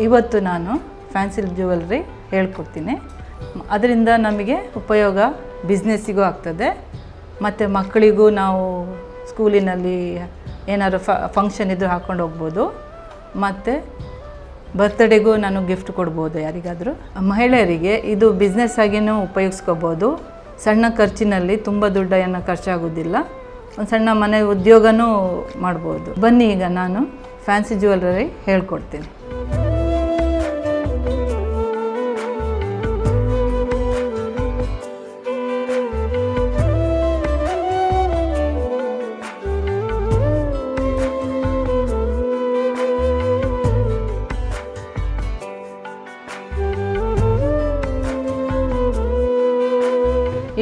ಇವತ್ತು ನಾನು fancy jewellery ಹೇಳ್ಕೊಡ್ತೀನಿ. ಅದರಿಂದ ನಮಗೆ ಉಪಯೋಗ ಬಿಸ್ನೆಸ್ಸಿಗೂ ಆಗ್ತದೆ, ಮತ್ತು ಮಕ್ಕಳಿಗೂ ನಾವು ಸ್ಕೂಲಿನಲ್ಲಿ ಏನಾದ್ರು ಫಂಕ್ಷನ್ ಇದ್ದರೂ ಹಾಕ್ಕೊಂಡು ಹೋಗ್ಬೋದು, ಮತ್ತು ಬರ್ತ್ಡೇಗೂ ನಾನು ಗಿಫ್ಟ್ ಕೊಡ್ಬೋದು ಯಾರಿಗಾದರೂ. ಮಹಿಳೆಯರಿಗೆ ಇದು ಬಿಸ್ನೆಸ್ ಆಗಿಯೂ ಉಪಯೋಗಿಸ್ಕೋಬೋದು. ಸಣ್ಣ ಖರ್ಚಿನಲ್ಲಿ ತುಂಬ ದುಡ್ಡನ್ನು ಖರ್ಚಾಗೋದಿಲ್ಲ, ಒಂದು ಸಣ್ಣ ಮನೆ ಉದ್ಯೋಗನೂ ಮಾಡ್ಬೋದು. ಬನ್ನಿ ಈಗ ನಾನು ಫ್ಯಾನ್ಸಿ ಜ್ಯುವೆಲ್ರಿ ಹೇಳ್ಕೊಡ್ತೀನಿ.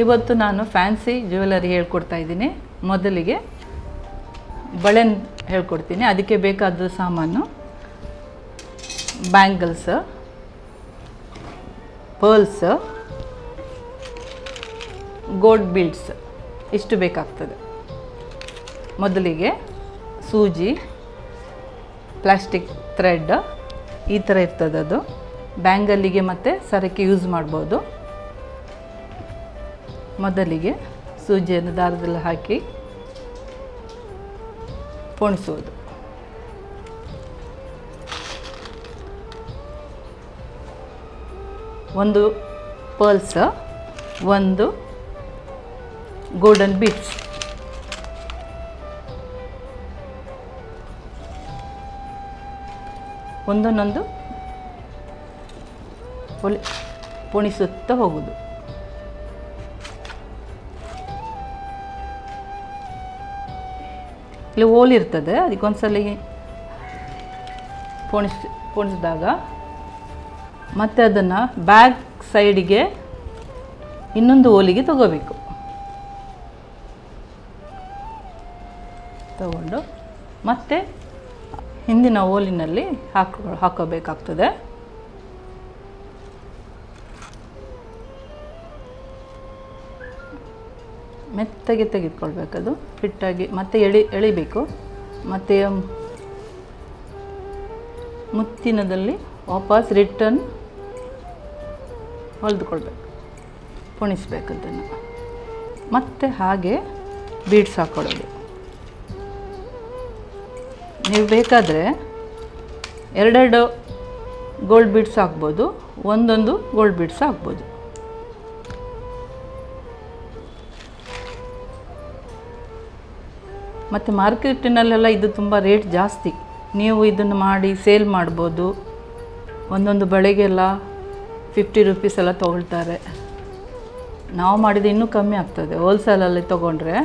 ಇವತ್ತು ನಾನು ಫ್ಯಾನ್ಸಿ ಜ್ಯುವೆಲರಿ ಹೇಳ್ಕೊಡ್ತಾ ಇದ್ದೀನಿ. ಮೊದಲಿಗೆ ಬಳೆನ್ ಹೇಳ್ಕೊಡ್ತೀನಿ. ಅದಕ್ಕೆ ಬೇಕಾದ ಸಾಮಾನು ಬ್ಯಾಂಗಲ್ಸ್, ಪರ್ಲ್ಸ್, ಗೋಲ್ಡ್ ಬೀಡ್ಸ್ ಇಷ್ಟು ಬೇಕಾಗ್ತದೆ. ಮೊದಲಿಗೆ ಸೂಜಿ, ಪ್ಲಾಸ್ಟಿಕ್ ಥ್ರೆಡ್ ಈ ಥರ ಇರ್ತದೆ. ಅದು ಬ್ಯಾಂಗಲ್ಲಿಗೆ ಮತ್ತು ಸರಕ್ಕೆ ಯೂಸ್ ಮಾಡ್ಬೋದು. ಮೊದಲಿಗೆ ಸೂಜಿಯನ್ನು ದಾರದಲ್ಲಿ ಹಾಕಿ ಪೋಣಿಸುವುದು. ಒಂದು ಪರ್ಲ್ಸ್, ಒಂದು ಗೋಲ್ಡನ್ ಬೀಡ್ಸ್, ಒಂದೊಂದೊಂದು ಪೋಣಿಸುತ್ತಾ ಹೋಗುವುದು. ಇಲ್ಲಿ ಹೋಲ್ ಇರ್ತದೆ, ಅದಕ್ಕೊಂದ್ಸಲ ಪೋಣಿಸಿದಾಗ ಮತ್ತೆ ಅದನ್ನು ಬ್ಯಾಕ್ ಸೈಡಿಗೆ ಇನ್ನೊಂದು ಹೋಲಿಗೆ ತಗೋಬೇಕು. ತಗೊಂಡು ಮತ್ತೆ ಹಿಂದಿನ ಹೋಲಿನಲ್ಲಿ ಹಾಕೋಬೇಕಾಗ್ತದೆ. ಮೆತ್ತಗೆ ತೆಗೆದುಕೊಳ್ಬೇಕದು ಫಿಟ್ಟಾಗಿ, ಮತ್ತೆ ಎಳಿಬೇಕು. ಮತ್ತು ಮುತ್ತಿನದಲ್ಲಿ ವಾಪಸ್ ರಿಟರ್ನ್ ಹೊಲಿದುಕೊಳ್ಬೇಕು, ಪುಣಿಸ್ಬೇಕು ಅದನ್ನು. ಮತ್ತು ಹಾಗೆ ಬೀಡ್ಸ್ ಹಾಕ್ಕೊಳ್ಳೋದು. ನೀವು ಬೇಕಾದರೆ ಎರಡೆರಡು ಗೋಲ್ಡ್ ಬೀಡ್ಸ್ ಹಾಕ್ಬೋದು, ಒಂದೊಂದು ಗೋಲ್ಡ್ ಬೀಡ್ಸ್ ಹಾಕ್ಬೋದು. ಮತ್ತು ಮಾರ್ಕೆಟಿನಲ್ಲೆಲ್ಲ ಇದು ತುಂಬ ರೇಟ್ ಜಾಸ್ತಿ. ನೀವು ಇದನ್ನು ಮಾಡಿ ಸೇಲ್ ಮಾಡ್ಬೋದು. ಒಂದೊಂದು ಬಳೆಗೆಲ್ಲ 50 ರೂಪೀಸ್ ಎಲ್ಲ ತೊಗೊಳ್ತಾರೆ. ನಾವು ಮಾಡಿದರೆ ಇನ್ನೂ ಕಮ್ಮಿ ಆಗ್ತದೆ. ಹೋಲ್ಸೇಲಲ್ಲಿ ತೊಗೊಂಡ್ರೆ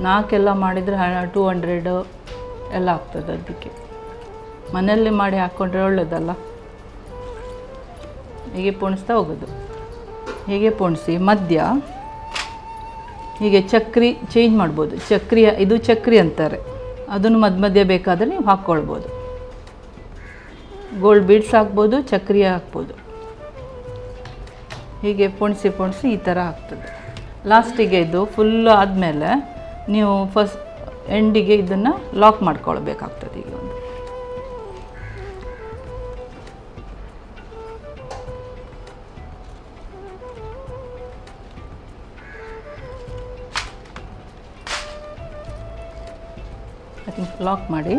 4 ಮಾಡಿದರೆ 200 ಎಲ್ಲ ಆಗ್ತದೆ. ಅದಕ್ಕೆ ಮನೆಯಲ್ಲಿ ಮಾಡಿ ಹಾಕ್ಕೊಂಡ್ರೆ ಒಳ್ಳೆಯದಲ್ಲ. ಹೀಗೆ ಪೋಣಿಸ್ತಾ ಹೋಗೋದು. ಹೀಗೆ ಪೋಣಿಸಿ ಮಧ್ಯ ಹೀಗೆ ಚಕ್ರಿ ಚೇಂಜ್ ಮಾಡ್ಬೋದು. ಇದು ಚಕ್ರಿ ಅಂತಾರೆ. ಅದನ್ನು ಮಧ್ಯ ಬೇಕಾದರೆ ನೀವು ಹಾಕ್ಕೊಳ್ಬೋದು. ಗೋಲ್ಡ್ ಬೀಡ್ಸ್ ಹಾಕ್ಬೋದು, ಚಕ್ರಿ ಹಾಕ್ಬೋದು. ಹೀಗೆ ಪೋಣಿಸಿ ಈ ಥರ ಆಗ್ತದೆ. ಲಾಸ್ಟಿಗೆ ಇದು ಫುಲ್ಲು ಆದಮೇಲೆ ನೀವು ಫಸ್ಟ್ ಎಂಡಿಗೆ ಇದನ್ನು ಲಾಕ್ ಮಾಡ್ಕೊಳ್ಬೇಕಾಗ್ತದೆ. ಈಗ ಒಂದು ಲಾಕ್ ಮಾಡಿ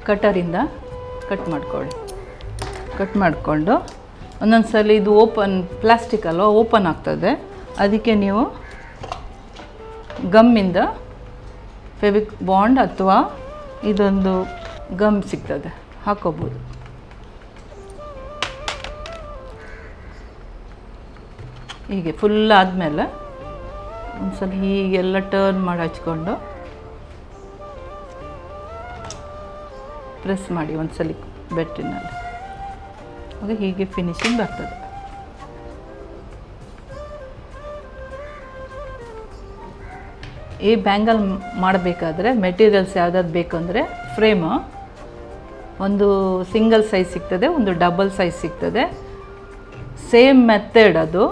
ಕಟರಿಂದ ಕಟ್ ಮಾಡ್ಕೊಳ್ಳಿ. ಕಟ್ ಮಾಡಿಕೊಂಡು ಒಂದೊಂದು ಸಲ ಇದು ಪ್ಲಾಸ್ಟಿಕ್ ಅಲ್ವ, ಓಪನ್ ಆಗ್ತದೆ. ಅದಕ್ಕೆ ನೀವು ಗಮ್ಮಿಂದ ಫೆವಿಕ್ ಬಾಂಡ್ ಅಥವಾ ಇದೊಂದು ಗಮ್ ಸಿಗ್ತದೆ, ಹಾಕೋಬೋದು. ಹೀಗೆ ಫುಲ್ ಆದಮೇಲೆ ಒಂದ್ಸಲ ಹೀಗೆಲ್ಲ ಟರ್ನ್ ಮಾಡಿ ಹಚ್ಕೊಂಡು ಪ್ರೆಸ್ ಮಾಡಿ ಒಂದ್ಸಲ ಬೆಟ್ಟಿನಲ್ಲಿ. ಆಗ ಹೀಗೆ ಫಿನಿಶಿಂಗ್ ಬರ್ತದೆ. ಈ ಬ್ಯಾಂಗಲ್ ಮಾಡಬೇಕಾದ್ರೆ ಮೆಟೀರಿಯಲ್ಸ್ ಯಾವ್ದಾದ್ರು ಬೇಕಂದರೆ ಫ್ರೇಮು ಒಂದು ಸಿಂಗಲ್ ಸೈಜ್ ಸಿಗ್ತದೆ, ಒಂದು ಡಬಲ್ ಸೈಜ್ ಸಿಗ್ತದೆ. ಸೇಮ್ ಮೆಥಡ್ ಅದು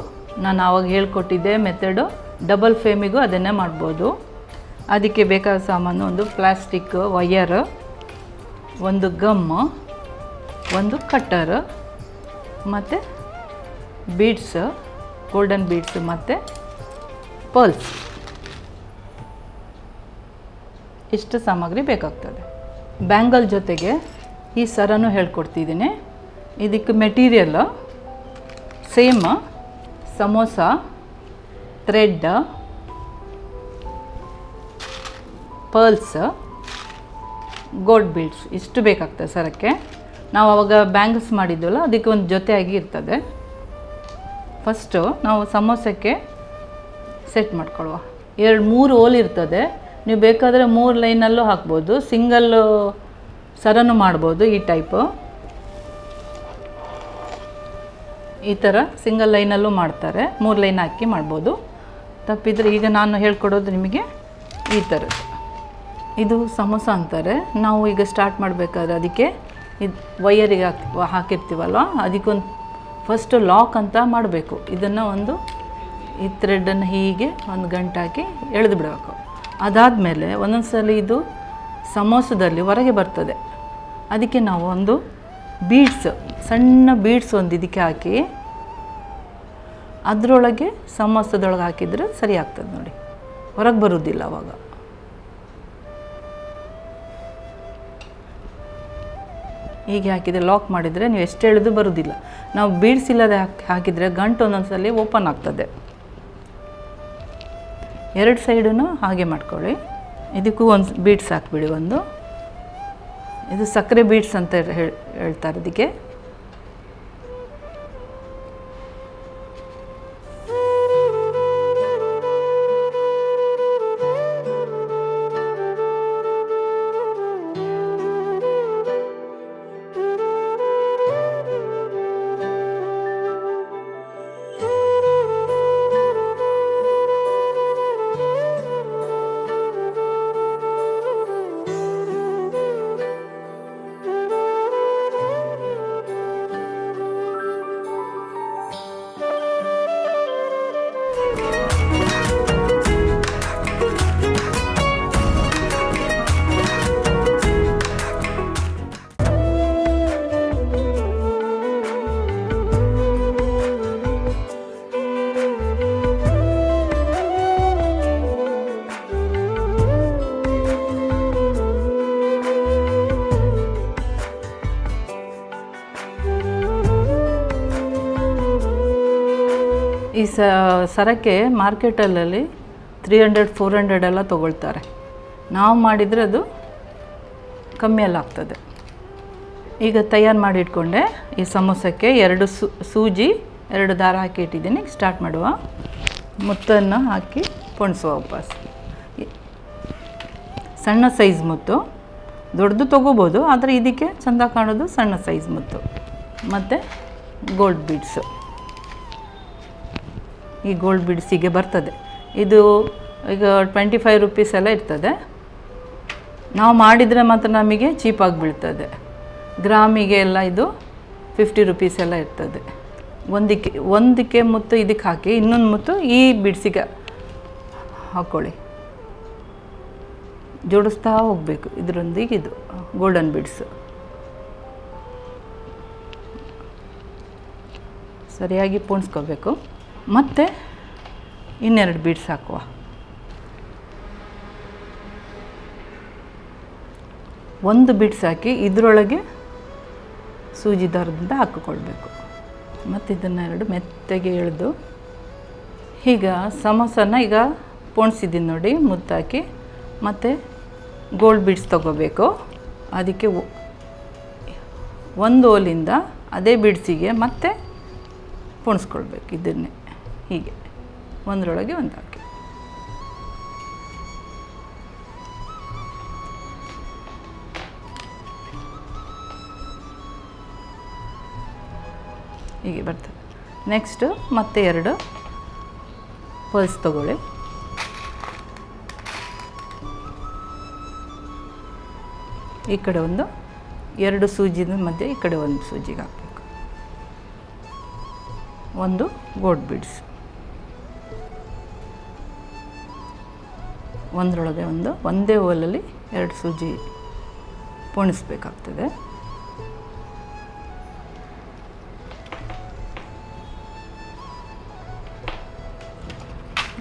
ನಾನು ಆವಾಗ ಹೇಳ್ಕೊಟ್ಟಿದ್ದೆ ಮೆಥಡು. ಡಬಲ್ ಫ್ರೇಮಿಗೂ ಅದನ್ನೇ ಮಾಡ್ಬೋದು. ಅದಕ್ಕೆ ಬೇಕಾದ ಸಾಮಾನು ಒಂದು ಪ್ಲಾಸ್ಟಿಕ್ ವಯರ್, ಒಂದು ಗಮ್ಮು, ಒಂದು ಕಟ್ಟರ್, ಮತ್ತು ಬೀಡ್ಸ್, ಗೋಲ್ಡನ್ ಬೀಡ್ಸ್ ಮತ್ತು ಪರ್ಲ್ಸ್. ಇಷ್ಟು ಸಾಮಗ್ರಿ ಬೇಕಾಗ್ತದೆ. ಬ್ಯಾಂಗಲ್ ಜೊತೆಗೆ ಈ ಸರನೂ ಹೇಳ್ಕೊಡ್ತಿದ್ದೀನಿ. ಇದಕ್ಕೆ material same samosa, thread, pearls, gold beads ಇಷ್ಟು ಬೇಕಾಗ್ತದೆ ಸರಕ್ಕೆ. ನಾವು ಆವಾಗ ಬ್ಯಾಂಗಲ್ಸ್ ಮಾಡಿದ್ವಲ್ಲ ಅದಕ್ಕೆ ಒಂದು ಜೊತೆಯಾಗಿ ಇರ್ತದೆ. ಫಸ್ಟು ನಾವು ಸಮೋಸಕ್ಕೆ ಸೆಟ್ ಮಾಡ್ಕೊಳ್ಳುವ. 2-3 ಹೋಲ್ ಇರ್ತದೆ. ನೀವು ಬೇಕಾದರೆ 3 ಲೈನಲ್ಲೂ ಹಾಕ್ಬೋದು, ಸಿಂಗಲ್ಲು ಸರನು ಮಾಡ್ಬೋದು. ಈ ಟೈಪು ಈ ಥರ ಸಿಂಗಲ್ ಲೈನಲ್ಲೂ ಮಾಡ್ತಾರೆ, 3 ಲೈನ್ ಹಾಕಿ ಮಾಡ್ಬೋದು. ತಪ್ಪಿದರೆ ಈಗ ನಾನು ಹೇಳ್ಕೊಡೋದು ನಿಮಗೆ ಈ ಥರದ್ದು. ಇದು ಸಮೋಸ ಅಂತಾರೆ. ನಾವು ಈಗ ಸ್ಟಾರ್ಟ್ ಮಾಡಬೇಕಾದ್ರೆ ಅದಕ್ಕೆ ಇದು ವೈಯರಿಗೆ ಹಾಕಿರ್ತೀವಲ್ವ, ಅದಕ್ಕೊಂದು ಫಸ್ಟು ಲಾಕ್ ಅಂತ ಮಾಡಬೇಕು. ಇದನ್ನು ಒಂದು ಈ ಥ್ರೆಡನ್ನು ಹೀಗೆ ಒಂದು ಗಂಟೆ ಹಾಕಿ ಎಳೆದು ಬಿಡಬೇಕು. ಅದಾದಮೇಲೆ ಒಂದೊಂದು ಸಲ ಇದು ಸಮೋಸದಲ್ಲಿ ಹೊರಗೆ ಬರ್ತದೆ. ಅದಕ್ಕೆ ನಾವು ಒಂದು ಬೀಡ್ಸ್, ಸಣ್ಣ ಬೀಡ್ಸ್ ಒಂದು ಇದಕ್ಕೆ ಹಾಕಿ ಅದರೊಳಗೆ ಸಮೋಸದೊಳಗೆ ಹಾಕಿದರೆ ಸರಿ ಆಗ್ತದೆ ನೋಡಿ, ಹೊರಗೆ ಬರೋದಿಲ್ಲ ಅವಾಗ. ಹೀಗೆ ಹಾಕಿದರೆ ಲಾಕ್ ಮಾಡಿದರೆ ನೀವು ಎಷ್ಟು ಎಳೆದು ಬರೋದಿಲ್ಲ. ನಾವು ಬೀಡ್ಸ್ ಇಲ್ಲದೆ ಹಾಕಿದರೆ ಗಂಟು ಒಂದೊಂದು ಸಲ ಓಪನ್ ಆಗ್ತದೆ. 2 ಸೈಡೂ ಹಾಗೆ ಮಾಡ್ಕೊಳ್ಳಿ. ಇದಕ್ಕೂ ಒಂದು ಬೀಡ್ಸ್ ಹಾಕ್ಬಿಡಿ. ಒಂದು ಇದು ಸಕ್ಕರೆ ಬೀಡ್ಸ್ ಅಂತ ಹೇಳ್ತಾರೆ ಇದಕ್ಕೆ. ಈ ಸರಕ್ಕೆ ಮಾರ್ಕೆಟಲ್ಲಿ 300-400 ಎಲ್ಲ ತೊಗೊಳ್ತಾರೆ. ನಾವು ಮಾಡಿದರೆ ಅದು ಕಮ್ಮಿಯಲ್ಲಿ ಆಗ್ತದೆ. ಈಗ ತಯಾರು ಮಾಡಿ ಇಟ್ಕೊಂಡೆ. ಈ ಸಮೋಸಕ್ಕೆ 2 ಸೂಜಿ 2 ದಾರ ಹಾಕಿ ಇಟ್ಟಿದ್ದೀನಿ. ಸ್ಟಾರ್ಟ್ ಮಾಡುವ. ಮುತ್ತನ್ನು ಹಾಕಿ ಪೊಣಿಸುವ ವಾಪಸ್. ಸಣ್ಣ ಸೈಜ್ ಮುತ್ತು, ದೊಡ್ಡದು ತೊಗೋಬೋದು, ಆದರೆ ಇದಕ್ಕೆ ಚೆಂದ ಕಾಣೋದು ಸಣ್ಣ ಸೈಜ್ ಮುತ್ತು. ಮತ್ತು ಗೋಲ್ಡ್ ಬೀಡ್ಸು. ಈ ಗೋಲ್ಡ್ ಬೀಡ್ಸಿಗೆ ಬರ್ತದೆ. ಇದು ಈಗ 25 ರೂಪೀಸ್ ಎಲ್ಲ ಇರ್ತದೆ. ನಾವು ಮಾಡಿದರೆ ಮಾತ್ರ ನಮಗೆ ಚೀಪಾಗಿ ಬೀಳ್ತದೆ. ಗ್ರಾಮಿಗೆ ಎಲ್ಲ ಇದು 50 ರೂಪೀಸ್ ಎಲ್ಲ ಇರ್ತದೆ. ಒಂದಕ್ಕೆ ಮುತ್ತು ಇದಕ್ಕೆ ಹಾಕಿ, ಇನ್ನೊಂದು ಮುತ್ತು ಈ ಬೀಡ್ಸಿಗೆ ಹಾಕ್ಕೊಳ್ಳಿ. ಜೋಡಿಸ್ತಾ ಹೋಗಬೇಕು. ಇದರೊಂದಿಗೆ ಇದು ಗೋಲ್ಡನ್ ಬೀಡ್ಸು ಸರಿಯಾಗಿ ಪೋಣಿಸ್ಕೋಬೇಕು. ಮತ್ತು ಇನ್ನೆರಡು ಬೀಡ್ಸ್ ಹಾಕುವ. ಒಂದು ಬೀಡ್ಸ್ ಹಾಕಿ ಇದರೊಳಗೆ ಸೂಜಿ ದಾರದಿಂದ ಹಾಕಿಕೊಳ್ಬೇಕು. ಮತ್ತು ಇದನ್ನೆರಡು ಮೆತ್ತಗೆ ಎಳೆದು ಈಗ ಸಮೋಸನ ಈಗ ಪೋಣಿಸಿದ್ದೀನಿ ನೋಡಿ, ಮುತ್ತಾಕಿ. ಮತ್ತು ಗೋಲ್ಡ್ ಬೀಡ್ಸ್ ತೊಗೋಬೇಕು. ಅದಕ್ಕೆ ಒಂದು ಓಲಿಂದ ಅದೇ ಬೀಡ್ಸಿಗೆ ಮತ್ತೆ ಪೋಣಿಸ್ಕೊಳ್ಬೇಕು. ಇದನ್ನೇ ಹೀಗೆ ಒಂದರೊಳಗೆ ಒಂದು ಹಾಕಿ. ಹೀಗೆ ಬರ್ತದೆ. ನೆಕ್ಸ್ಟು ಮತ್ತೆ 2 ಪರ್ಲ್ಸ್ ತಗೊಳ್ಳಿ. ಈ ಕಡೆ ಒಂದು 2 ಸೂಜಿನ ಮಧ್ಯೆ ಈ ಕಡೆ ಒಂದು ಸೂಜಿಗೆ ಹಾಕಬೇಕು. ಒಂದು ಗೋಲ್ಡ್ ಬೀಡ್ಸ್, ಒಂದರೊಳಗೆ ಒಂದೇ ಹೋಲಲ್ಲಿ 2 ಸೂಜಿ ಪೋಣಿಸ್ಬೇಕಾಗ್ತದೆ.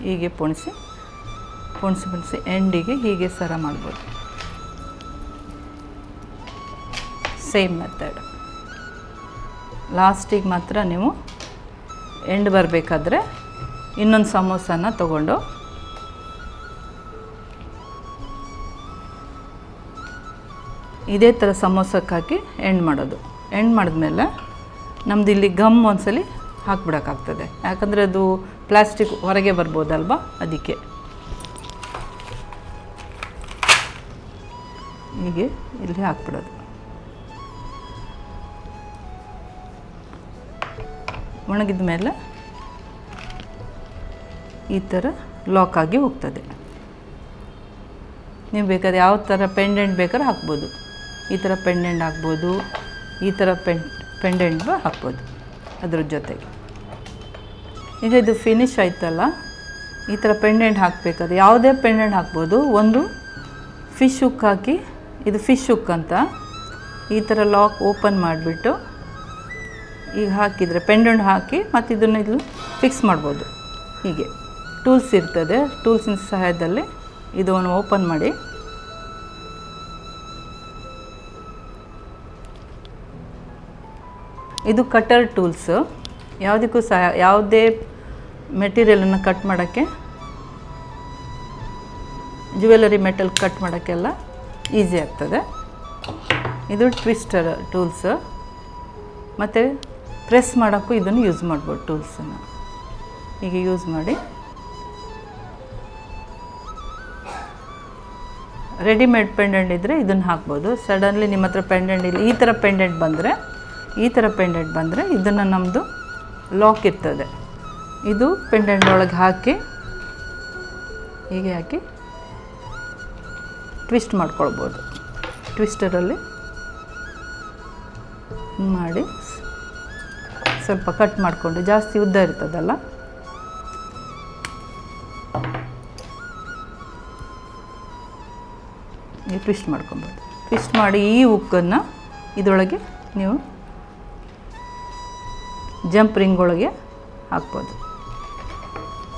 ಹೀಗೆ ಪೋಣಿಸಿ ಎಂಡಿಗೆ ಹೀಗೆ ಸರ ಮಾಡ್ಬೋದು. Same method. ಲಾಸ್ಟಿಗೆ ಮಾತ್ರ ನೀವು ಎಂಡ್ ಬರಬೇಕಾದ್ರೆ ಇನ್ನೊಂದು ಸಮೋಸನ ತಗೊಂಡು ಇದೇ ಥರ ಸಮೋಸಕ್ಕೆ ಹಾಕಿ ಎಂಡ್ ಮಾಡೋದು. ಎಂಡ್ ಮಾಡಿದ್ಮೇಲೆ ನಮ್ದು ಇಲ್ಲಿ ಗಮ್ ಒಂದ್ಸಲಿ ಹಾಕ್ಬಿಡೋಕ್ಕಾಗ್ತದೆ, ಯಾಕಂದರೆ ಅದು ಪ್ಲಾಸ್ಟಿಕ್ ಹೊರಗೆ ಬರ್ಬೋದಲ್ವ, ಅದಕ್ಕೆ ಹೀಗೆ ಇಲ್ಲಿ ಹಾಕ್ಬಿಡೋದು. ಒಣಗಿದ ಮೇಲೆ ಈ ಥರ ಲಾಕ್ ಆಗಿ ಹೋಗ್ತದೆ. ನೀವು ಬೇಕಾದ್ರೆ ಯಾವ ಥರ ಪೆಂಡೆಂಟ್ ಬೇಕಾದ್ರೆ ಹಾಕ್ಬೋದು. ಈ ಥರ ಪೆಂಡೆಂಟ್ ಹಾಕ್ಬೋದು, ಈ ಥರ ಪೆಂಡೆಂಟ್ ಹಾಕ್ಬೋದು ಅದ್ರ ಜೊತೆಗೆ. ಈಗ ಇದು ಫಿನಿಶ್ ಆಯ್ತಲ್ಲ, ಈ ಥರ ಪೆಂಡೆಂಟ್ ಹಾಕಬೇಕಾದ್ರೆ ಯಾವುದೇ ಪೆಂಡೆಂಟ್ ಹಾಕ್ಬೋದು. ಒಂದು ಫಿಶ್ ಹುಕ್ ಹಾಕಿ, ಇದು ಫಿಶ್ ಹುಕ್ ಅಂತ, ಈ ಥರ ಲಾಕ್ ಓಪನ್ ಮಾಡಿಬಿಟ್ಟು ಈಗ ಹಾಕಿದರೆ ಪೆಂಡೆಂಟ್ ಹಾಕಿ ಮತ್ತು ಇದನ್ನು ಇಲ್ಲಿ ಫಿಕ್ಸ್ ಮಾಡ್ಬೋದು. ಹೀಗೆ ಟೂಲ್ಸ್ ಇರ್ತದೆ, ಟೂಲ್ಸಿನ ಸಹಾಯದಲ್ಲಿ ಇದನ್ನು ಓಪನ್ ಮಾಡಿ ಇದು ಕಟರ್ ಟೂಲ್ಸ್. ಯಾವುದಕ್ಕೂ ಸಹ ಯಾವುದೇ ಮೆಟೀರಿಯಲನ್ನು ಕಟ್ ಮಾಡೋಕ್ಕೆ, ಜ್ಯುವೆಲರಿ ಮೆಟಲ್ ಕಟ್ ಮಾಡೋಕ್ಕೆಲ್ಲ ಈಸಿ ಆಗ್ತದೆ. ಇದು ಟ್ವಿಸ್ಟರ್ ಟೂಲ್ಸ್. ಮತ್ತು ಪ್ರೆಸ್ ಮಾಡೋಕ್ಕೂ ಇದನ್ನು ಯೂಸ್ ಮಾಡ್ಬೋದು. ಟೂಲ್ಸನ್ನು ಹೀಗೆ ಯೂಸ್ ಮಾಡಿ ರೆಡಿಮೇಡ್ ಪೆಂಡೆಂಟ್ ಇದ್ದರೆ ಇದನ್ನು ಹಾಕ್ಬೋದು. ಸಡನ್ಲಿ ನಿಮ್ಮ ಹತ್ರ ಪೆಂಡೆಂಟ್ ಇಲ್ಲ, ಈ ಥರ ಪೆಂಡೆಂಟ್ ಬಂದರೆ ಇದನ್ನು ನಮ್ಮದು ಲಾಕ್ ಇರ್ತದೆ, ಇದು ಪೆಂಡೆಂಟ್ ಒಳಗೆ ಹಾಕಿ ಹೀಗೆ ಹಾಕಿ ಟ್ವಿಸ್ಟ್ ಮಾಡ್ಕೊಳ್ಬೋದು. ಟ್ವಿಸ್ಟರಲ್ಲಿ ಮಾಡಿ ಸ್ವಲ್ಪ ಕಟ್ ಮಾಡಿಕೊಂಡು, ಜಾಸ್ತಿ ಉದ್ದ ಇರ್ತದಲ್ಲ, ಈ ಟ್ವಿಸ್ಟ್ ಮಾಡ್ಕೊಬೋದು. ಟ್ವಿಸ್ಟ್ ಮಾಡಿ ಈ ಹುಕ್ಕನ್ನು ಇದರೊಳಗೆ ನೀವು ಜಂಪ್ ರಿಂಗ್ ಒಳಗೆ ಹಾಕ್ಬೋದು.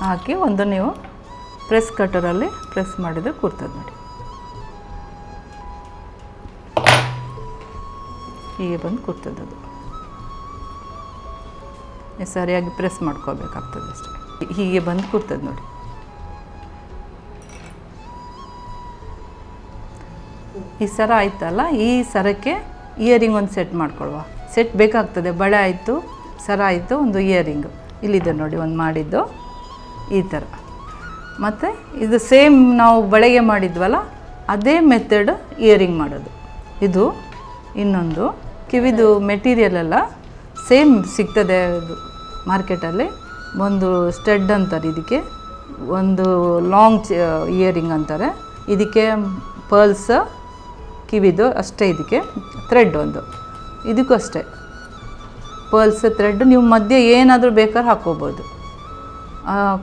ಹಾಕಿ ಒಂದು ನೀವು ಪ್ರೆಸ್ ಕಟರಲ್ಲಿ ಪ್ರೆಸ್ ಮಾಡಿದರೆ ಕೂರ್ತದೆ ನೋಡಿ. ಹೀಗೆ ಬಂದು ಕೂರ್ತದೆ. ಅದು ಸರಿಯಾಗಿ ಪ್ರೆಸ್ ಮಾಡ್ಕೋಬೇಕಾಗ್ತದೆ ಅಷ್ಟೇ. ಹೀಗೆ ಬಂದು ಕೂರ್ತದೆ ನೋಡಿ. ಈ ಸರ ಆಯ್ತಲ್ಲ, ಈ ಸರಕ್ಕೆ ಇಯರಿಂಗ್ ಒಂದು ಸೆಟ್ ಮಾಡ್ಕೊಳ್ವಾ. ಸೆಟ್ ಬೇಕಾಗ್ತದೆ. ಬಳೆ ಆಯಿತು, ಸರ ಆಯಿತು, ಒಂದು ಇಯರಿಂಗು ಇಲ್ಲಿದೆ ನೋಡಿ ಒಂದು ಮಾಡಿದ್ದು ಈ ಥರ. ಮತ್ತು ಇದು ಸೇಮ್ ನಾವು ಬಳೆಗೆ ಮಾಡಿದ್ವಲ್ಲ ಅದೇ ಮೆಥಡ್ ಇಯರಿಂಗ್ ಮಾಡೋದು. ಇದು ಇನ್ನೊಂದು ಕಿವಿದು ಮೆಟೀರಿಯಲೆಲ್ಲ ಸೇಮ್ ಸಿಗ್ತದೆ ಇದು ಮಾರ್ಕೆಟಲ್ಲಿ. ಒಂದು ಸ್ಟಡ್ ಅಂತಾರೆ ಇದಕ್ಕೆ, ಒಂದು ಲಾಂಗ್ ಇಯರಿಂಗ್ ಅಂತಾರೆ ಇದಕ್ಕೆ. ಪರ್ಲ್ಸ್ ಕಿವಿದು ಅಷ್ಟೇ. ಇದಕ್ಕೆ ಥ್ರೆಡ್ ಒಂದು, ಇದಕ್ಕೂ ಅಷ್ಟೇ ಪರ್ಲ್ಸ್ ಥ್ರೆಡ್. ನೀವು ಮಧ್ಯೆ ಏನಾದರೂ ಬೇಕಾದ್ರೆ ಹಾಕ್ಕೋಬೋದು.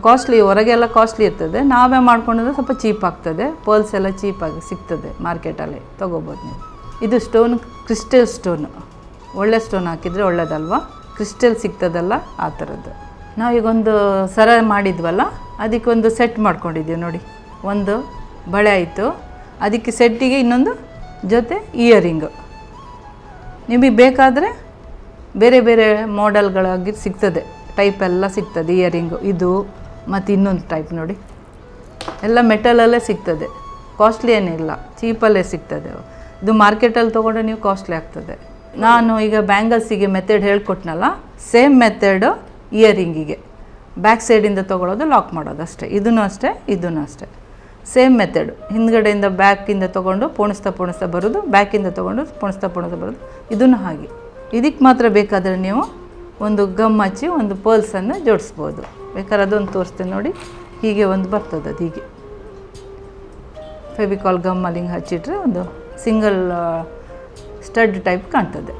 ಕಾಸ್ಟ್ಲಿ, ಹೊರಗೆಲ್ಲ ಕಾಸ್ಟ್ಲಿ ಇರ್ತದೆ. ನಾವೇ ಮಾಡ್ಕೊಂಡ್ರೆ ಸ್ವಲ್ಪ ಚೀಪ್ ಆಗ್ತದೆ. ಪರ್ಲ್ಸ್ ಎಲ್ಲ ಚೀಪಾಗಿ ಸಿಗ್ತದೆ ಮಾರ್ಕೆಟಲ್ಲಿ, ತೊಗೋಬೋದು ನೀವು. ಇದು ಸ್ಟೋನ್ ಕ್ರಿಸ್ಟಲ್ ಸ್ಟೋನು. ಒಳ್ಳೆ ಸ್ಟೋನ್ ಹಾಕಿದರೆ ಒಳ್ಳೆಯದಲ್ವ, ಕ್ರಿಸ್ಟಲ್ ಸಿಗ್ತದಲ್ಲ ಆ ಥರದ್ದು. ನಾವೀಗೊಂದು ಸರ ಮಾಡಿದ್ವಲ್ಲ ಅದಕ್ಕೊಂದು ಸೆಟ್ ಮಾಡ್ಕೊಂಡಿದ್ದೀವಿ ನೋಡಿ. ಒಂದು ಬಳೆ ಆಯಿತು, ಅದಕ್ಕೆ ಸೆಟ್ಟಿಗೆ ಇನ್ನೊಂದು ಜೊತೆ ಇಯರಿಂಗು. ನಿಮಗೆ ಬೇಕಾದರೆ ಬೇರೆ ಬೇರೆ ಮಾಡೆಲ್ಗಳಾಗಿ ಸಿಗ್ತದೆ, ಟೈಪ್ ಎಲ್ಲ ಸಿಗ್ತದೆ ಇಯರಿಂಗು. ಇದು ಮತ್ತು ಇನ್ನೊಂದು ಟೈಪ್ ನೋಡಿ, ಎಲ್ಲ ಮೆಟಲಲ್ಲೇ ಸಿಗ್ತದೆ. ಕಾಸ್ಟ್ಲಿ ಏನಿಲ್ಲ, ಚೀಪಲ್ಲೇ ಸಿಗ್ತದೆ. ಇದು ಮಾರ್ಕೆಟಲ್ಲಿ ತೊಗೊಂಡ್ರೆ ನೀವು ಕಾಸ್ಟ್ಲಿ ಆಗ್ತದೆ. ನಾನು ಈಗ ಬ್ಯಾಂಗಲ್ಸಿಗೆ ಮೆಥಡ್ ಹೇಳ್ಕೊಟ್ನಲ್ಲ, ಸೇಮ್ ಮೆಥಡು ಇಯರಿಂಗಿಗೆ. ಬ್ಯಾಕ್ ಸೈಡಿಂದ ತೊಗೊಳೋದು, ಲಾಕ್ ಮಾಡೋದು ಅಷ್ಟೇ. ಇದೂ ಅಷ್ಟೇ, ಇದೂ ಅಷ್ಟೇ, ಸೇಮ್ ಮೆಥಡು. ಹಿಂದ್ಗಡೆಯಿಂದ ಬ್ಯಾಕಿಂದ ತೊಗೊಂಡು ಪೋಣಿಸ್ತಾ ಬರೋದು, ಬ್ಯಾಕಿಂದ ತೊಗೊಂಡು ಪೋಣಿಸ್ತಾ ಬರೋದು. ಇದನ್ನು ಹಾಗೆ. ಇದಕ್ಕೆ ಮಾತ್ರ ಬೇಕಾದರೆ ನೀವು ಒಂದು ಗಮ್ ಹಚ್ಚಿ ಒಂದು ಪರ್ಲ್ಸನ್ನು ಜೋಡಿಸ್ಬೋದು. ಬೇಕಾದ್ರೆ ಅದೊಂದು ತೋರಿಸ್ತೇನೆ ನೋಡಿ. ಹೀಗೆ ಒಂದು ಬರ್ತದೆ, ಅದು ಹೀಗೆ ಫೆವಿಕಾಲ್ ಗಮ್ಮಲ್ಲಿ ಹಿಂಗೆ ಹಚ್ಚಿಟ್ರೆ ಒಂದು ಸಿಂಗಲ್ ಸ್ಟಡ್ ಟೈಪ್ ಕಾಣ್ತದೆ.